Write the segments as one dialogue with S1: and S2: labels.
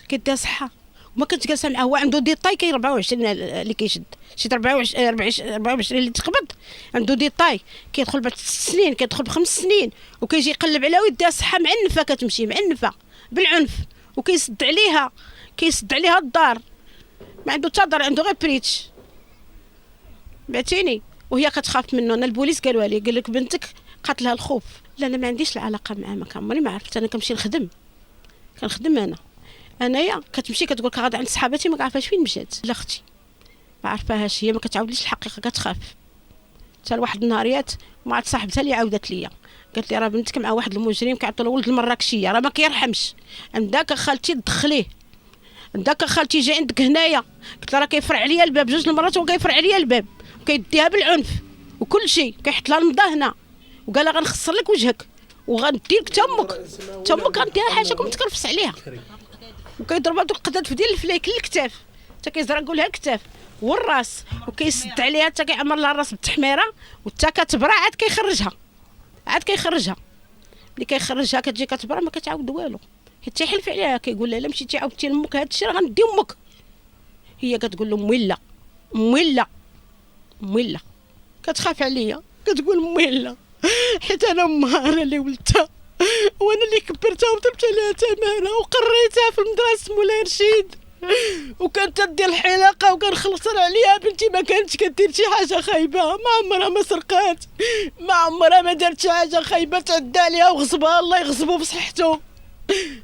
S1: كيديها صحه وما كنتش جالسه معاه. هو عنده ديطاي كاين 24 اللي كيشد، شي 24 اللي تقبض عنده ديطاي كيدخل ب 6 سنين، كيدخل ب5 سنين، وكيجي يقلب على ويديها صحه معنفه، كتمشي معنفه بالعنف، وكيسد عليها، كيسد عليها الدار، ما عنده حتى دار، عنده غير بريتش، بعتيني. وهي كتخاف منه. انا البوليس قالوا لي، قال لك بنتك قاتلها الخوف. لا انا ما عنديش العلاقه معاه، ما عمري ما عرفت. انا كنمشي نخدم، كنخدم انايا كتمشي كتقول لك غادا عند صحاباتي، ما عارفاش فين مشات. لا اختي ما عرفاهاش، هي ما كتعاودليش الحقيقه، كتخاف. حتى لواحد النهاريات مع صاحبتها اللي عاودت ليا، قالت لي راه بنتك مع واحد المجرم كيعطوا له ولد المراكشيه، راه ما كيرحمش. عندك خالتي تدخليه، عندك خالتي جاي عندك هنايا. قلت لها راه كيفرع عليا الباب 2 المرات، وهو كيفرع عليا الباب وكيديها بالعنف وكل شيء، كيحط لها المضا هنا، وقال لها غنخسر لك وجهك وغندير لك تمك غنديها حاشاكم تكرفس عليها، وكيضربها بدوك القداد في ديال الفلايك للكتاف، حتى كيزرقوا لها الكتاف والراس، وكيسد عليها حتى كيعمر لها الراس بالتحميره، وحتى كتبرع عاد كيخرجها، عاد كيخرجها. ملي كيخرجها كتجي كتبرع ما كتعاود والو، حيت تيحلف عليها، كيقول لها الا مشيتي عاودتي لامك هذا الشيء راه غندي امك. هي كتقول له امي لا، امي لا، امي لا، كتخاف عليا، كتقول امي لا، حيت انا امها، انا اللي ولدتها وانا اللي كبرتها وضربت عليها تماره وقريتها في المدرسه مولاي رشيد، وكانت تدير الحلاقه وكنخلصر عليها. بنتي ما كانتش كدير شي حاجه خايبه، ما عمرها ما سرقات، ما عمرها ما دارت شي حاجه خايبه، تعدى عليها وغصبها، الله يغصبو بصحته،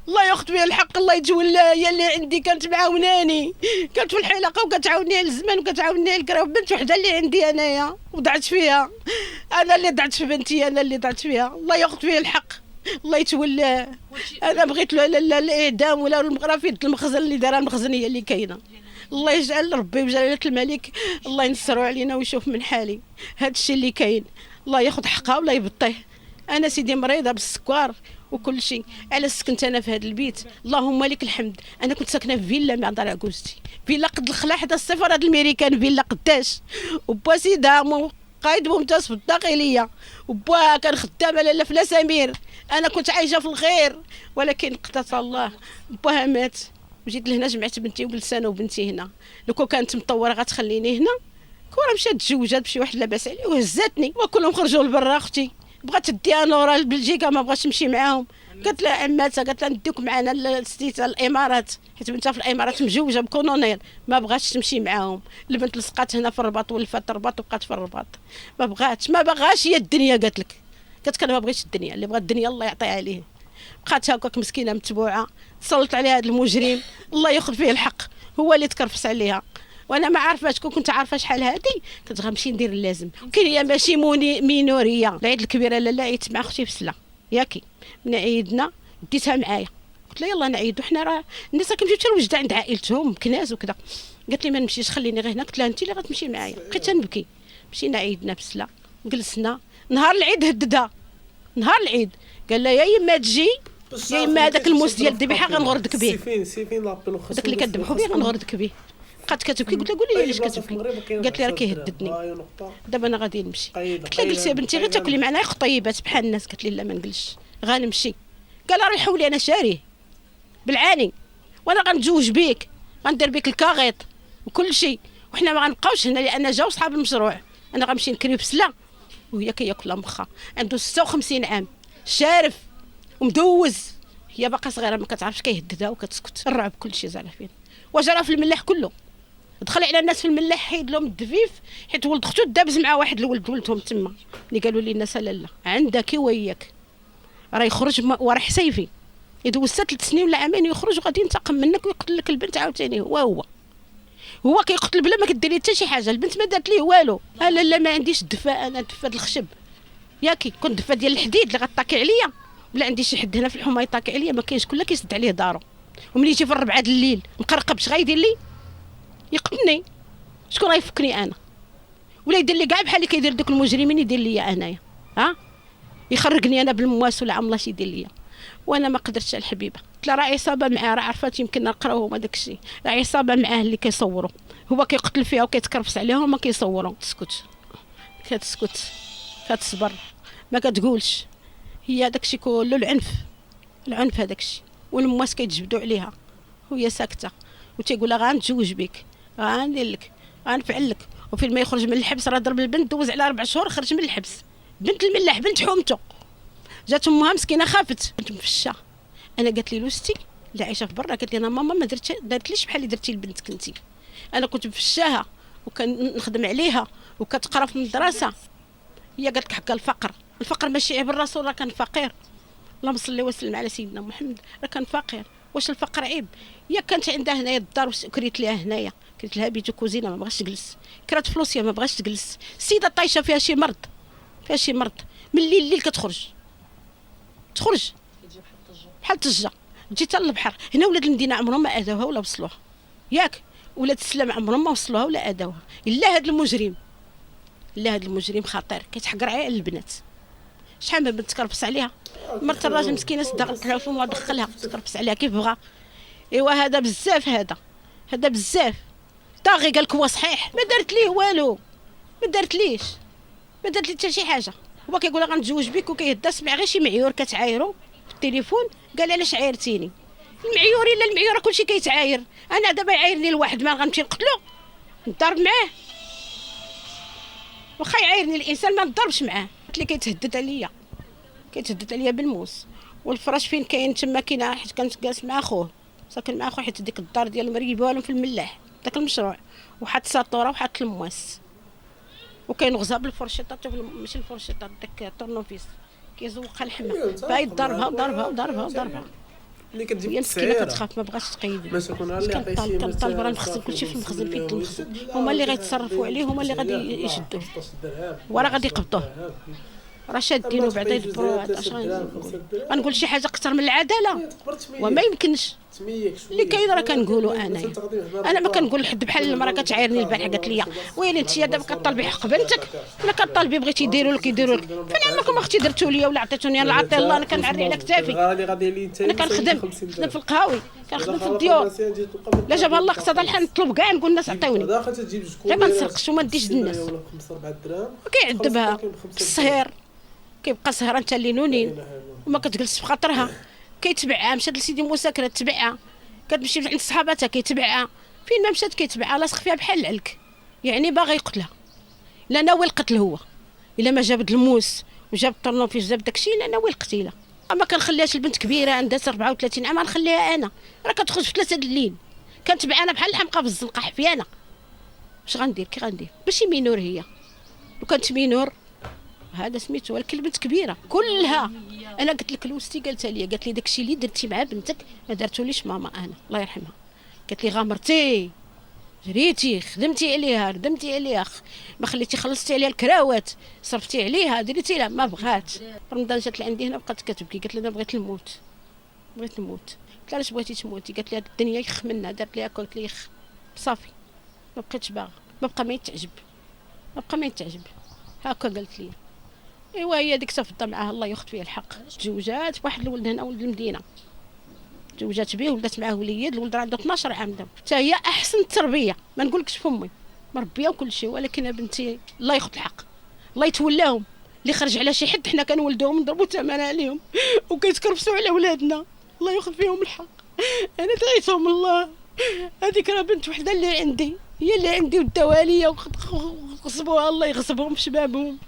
S1: الله ياخذ بها الحق، الله يتولى. هي اللي عندي كانت معاوناني، كانت في الحلاقه وكتعاوني على الزمان وكتعاوني على الكرا. بنت وحده اللي عندي انايا وضعت فيها، انا اللي ضعت في بنتي، انا اللي ضعت فيها، الله ياخذ فيها الحق، الله يتولاه. انا بغيت له الاعدام ولا المغرفي المخزن اللي دارها المخزنيه اللي كاينه. الله يجعل ربي وجلاله الملك الله ينصروا علينا ويشوف من حالي. هذا الشيء اللي كاين الله ياخذ حقها ولا يبطيه. انا سيدي مريضه بالسكر وكل شيء، على سكنت انا في هذا البيت، اللهم لك الحمد. انا كنت ساكنه في فيلا مع دار عكوزتي، فيلا قد الخلا حتى السفاره الامريكان، فيلا قداش، وبا سيدها قايد ممتاز في الداخليه، وبا كان خدام على فلا سمير. انا كنت عايشه في الخير، ولكن قدر الله باها مات، وجيت لهنا جمعت بنتي وبلسانه وبنتي هنا. لو كانت مطوره غتخليني هنا كون مشات تزوجات بشي واحد لاباس عليه وهزاتني، وكلهم خرجوا لبرا. اختي بغات تديها نورا لبلجيكا، ما بغاتش تمشي معاهم. قالت لها عماتها، قالت لها نديوك معنا لستيتا الامارات، حيت بنتها في الامارات مجوجه بكولونيل، ما بغاتش تمشي معاهم. البنت لصقات هنا في الرباط ولفات الرباط وبقات في الرباط، ما بغاتش، ما بغاش هي الدنيا. قالت لك، قالت انا ما بغيتش الدنيا، اللي بغى الدنيا الله يعطيها عليه. بقات هكاك مسكينه متبوعه، تصلت عليها هذا المجرم، الله ياخذ فيه الحق، هو اللي تكرفس عليها. وانا ما عارفاش، كنت عارفه شحال هادي كنت غنمشي ندير اللازم. كاين هي ماشي مينوريه. العيد الكبيره لا عيدت مع اختي في سلا ياكي، من عيدنا ديتها معايا، قلت لها يلا نعيدوا حنا، راه الناس كيمشيو حتى لوجده عند عائلتهم كناز وكذا. قالت لي ما نمشيش، خليني غير هنا. قلت لها انت اللي غتمشي معايا. بقيت نبكي. مشينا عيدنا في سلا، جلسنا نهار العيد، هددها نهار العيد، قال لها يا اما تجي يا اما هذاك الموس ديال الذبيحه غنغردك به،
S2: سيفين لابيلو خاص
S1: داك اللي كذبحوا به غنغردك به. بقات كتبكي، قلت لها قولي لي علاش كتبكي. قالت لي راه كيهددني، دابا انا غادي نمشي. قلت لها جلسي يا بنتي غير تاكلي معنا قطيبات بحال الناس. قالت لي لا ما نجلسش غنمشي. قال راه حولي انا شاريه بالعاني، وانا غنتزوج بيك، غندير بيك الكاغيط وكل شيء، وحنا ما غنبقاوش هنا لان جاو صحاب المشروع. انا غنمشي نكري بسلا، وهي كياكلها مخها، عنده 56 عام، شارف ومدوز، هي باقا صغيره ما كتعرفش، كيهددها وكتسكت. الرعب كل شيء زعل فين، وجرى في الملاح كله. دخل على الناس في الملاح، حيد لهم الدفيف، حيت ولد اختو دابز مع واحد الولد ولدهم تما، اللي قالوا لي الناس لا عندك وياك راه يخرج وراه حسيفي، يدوز 3 سنين ولا عامين ويخرج وغادي ينتقم منك ويقتل لك البنت عاوتاني. هو كيقتل بلا ما كديري حتى شي حاجه. البنت ما دارت ليه والو. لا ما عنديش الدفا، انا دفا د الخشب ياكي، كنت دفا ديال الحديد اللي غطاكي عليا، ولا عندي شي حد هنا في الحومه يطاكي عليا، ما كاينش، كله كيسد عليه دارو. وملي يجي في 4 د الليل مقرقب، اش غايدير لي؟ يقتلني. شكون غيفكني انا؟ ولا يدير لي كاع بحال اللي كيدير دوك المجرمين، يدير لي انايا، ها يخرجني انا بالمواس ولا عملاش يدير لي. وانا ما قدرتش الحبيبه. قلت لها راه عصابه معاه، راه عرفات يمكن نقراوهم هذاك الشيء، راه عصابه معاه اللي كيصوروا، هو كيقتل فيها وكيتكرفس عليهم وما كيصوروا. تسكت، كتسكت، كتصبر، ما كتقولش. هي هذاك الشيء كله العنف، العنف هذاك الشيء، والمواس كيتجبدوا عليها، وهي ساكته وتيقول لها غنتزوج بك، غندير لك، غنفعل لك. وفين ما يخرج من الحبس راه ضرب البنت، دوز على 4 شهور خرج من الحبس. بنت الملاح، بنت حومته، جات امها مسكينه خافت، كنت مفشه. انا قالت لي لوستي اللي عايشه في برا، قالت لي انا ماما ما درتليش بحال اللي درتي لبنتك انت. انا كنت مفشاها وكنخدم عليها وكتقرا في المدرسه. هي قالت لك حق الفقر ماشي عيب، الرسول راه كان فقير، اللهم صل وسلم على سيدنا محمد، راه كان فقير. واش الفقر عيب؟ هي كانت عندها هنايا الدار وكريت ليها هنايا، كريت لها بيت وكوزينه، ما بغاش تجلس، كرات فلوسيا ما بغاش تجلس. السيده طايشه فيها شي مرض، فيها شي مرض، من الليل كتخرج بحال الطجه، تجي حتى للبحر. هنا ولاد المدينه عمرهم ما اذوها ولا وصلوها، ياك ولاد السلام عمرهم ما وصلوها ولا اذوها. الا هذا المجرم، لا هذا المجرم خطير كيتحقر على البنات. شحال من بنت تكرفس عليها، مرت الراجل مسكينه صدقت لها فما دخلها تكرفس عليها كيف بغا. ايوا هذا بزاف، هذا بزاف. طاغي قال لك هو صحيح، ما دارت ليه والو، ما دارت لي حتى شي حاجه. هو كيقول لها غنتزوج بك وكيهدا سمع غير شي معيور كتعايرو في التليفون، قال علاش عايرتيني؟ المعيورين لا المعيوره كلشي كيتعاير. انا دابا يعايرني الواحد ما غنمشي نقتلو نضرب معاه؟ واخا يعايرني الانسان ما نضربش معاه. قلت لي كيتهدد عليا بالموس. والفراش فين كاين تما كاينه، حيت كنت جالس مع خوه، ساكن مع خوه، حيت ديك الدار ديال المريبه لهم في الملاح داك المشروع، وحط ساطوره وحط المواس، وكاين غزا بالفرشيطه، ماشي الفرشيطه داك الطرنوفيس كيزوقها الحمى، باي ضربها
S2: اللي كتجيب
S1: هي مسكينه
S2: التسعيره.
S1: كتخاف ما بغاتش تقيد.
S2: ما شكون اللي عطيتي
S1: كنطالب راه نخزن كلشي في المخزن، فين المخزن هما اللي غيتصرفوا عليه، هما اللي غادي يشدوه وراه غادي يقبضوه. راه شادينو بعدا يدبروا. اش غنقول شي حاجه اكثر من العداله؟ وما يمكنش. اللي كاين راه كنقولوا انا ما كنقول لحد بحال المراه كتعايرني البارحه قالت لي ويلي انت دابا كطالبي حق بنتك ولا كطالبي بغيتي يديروا لك فين عمركم اختي درتوا لي ولا عطيتوني؟ انا عطي الله، انا كنعري على كتافي، انا كنخدم في القهاوي، كنخدم في الديور. لا جابها الله اقتضى الحال نطلب كاع نقول الناس عطيوني، غير ما نسرقش وما نديش الناس. وكيعذبها في السهير، كيبقى سهران حتى الليلونين وما كتجلس في خاطرها، كيتبعها. مشات لسيدي موسى كرا تبعها، كتمشي عند صحاباتها كيتبعها، فين ما مشات كيتبعها، لاصق فيها بحال العلك، يعني باغي يقتلها. لا ناوي القتل هو، الا ما جاب الموس وجاب الطرنوفيس جاب داكشي لا ناوي القتيله. ما كنخليهاش البنت كبيره عندها 34 عام، نخليها انا راه كتخرج في 3 د الليل، كنتبعنا بحال الحمقى في الزنقه حفيانه. واش غندير؟ كي غندير؟ ماشي مينور هي، لو كانت مينور هذا سميتو، ولكن البنت كبيره كلها. انا قلت لك لوستي قالتها لي، قالت لي داكشي اللي درتي مع بنتك ما درتوليش ماما انا الله يرحمها. قالت لي غامرتي، جريتي، خدمتي عليها، ردمتي عليها، ما خليتي، خلصتي عليها الكراوات، صرفتي عليها، درتي لها، ما بغات. رمضان جات لعندي هنا بقات كتبكي، قالت لي انا بغيت نموت. قلت لها علاش بغيتي تموتي؟ قالت لي هاد الدنيا يخ منها، دارت ليها قلت لي يخ صافي، ما بقيتش باغا، ما بقى ما يتعجب، هكا قالت لي. ايوا هي ديك تفضى معاها الله ياخذ فيها الحق، تزوجات بواحد الولد هنا ولد المدينه، تزوجات به ولدات معاه وليد، الولد عنده 12 عام دابا، حتى هي احسن التربيه، ما نقولكش فمي مربيه وكل شيء، ولكن بنتي الله ياخذ الحق، الله يتولاهم. اللي خرج على شي حد حنا كنولدوهم نضربوا ثمن عليهم وكيتكرفسوا على ولادنا، الله ياخذ فيهم الحق. انا دعيتهم الله، هذيك راه بنت وحده اللي عندي، هي اللي عندي وداوها ليا وغصبوها الله يغصبهم بشبابهم.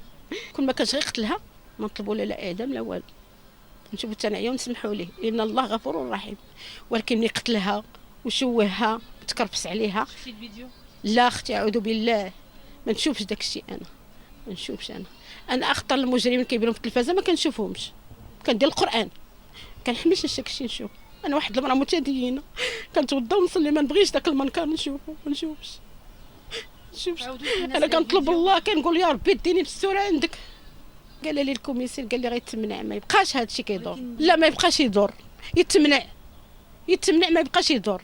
S1: كل ما كانش غيقتلها ما نطلبوا لا اعدام لا والو، نشوفوا التنعيه ونسمحوا ليه ان الله غفور رحيم. ولكن ملي قتلها وشوهها وتكرفس عليها، لا اختي اعوذ بالله، ما نشوفش داك الشيء، انا ما نشوفش. انا اخطر المجرمين كيبانوا في التلفازه ما كنشوفهمش، كندير القران، كنحملش داك الشيء نشوف. انا واحد المراه متدينه كنتوضا ونصلي، ما نبغيش داك المنكر نشوفه، ما نشوفش. انا كنطلب الله، كنقول يا ربي ديني بالسوره عندك. قال لي الكوميسير، قال لي غيتمنع، ما يبقاش هذا الشيء كيدور، لا ما يبقاش يدور، يتمنع ما يبقاش يدور.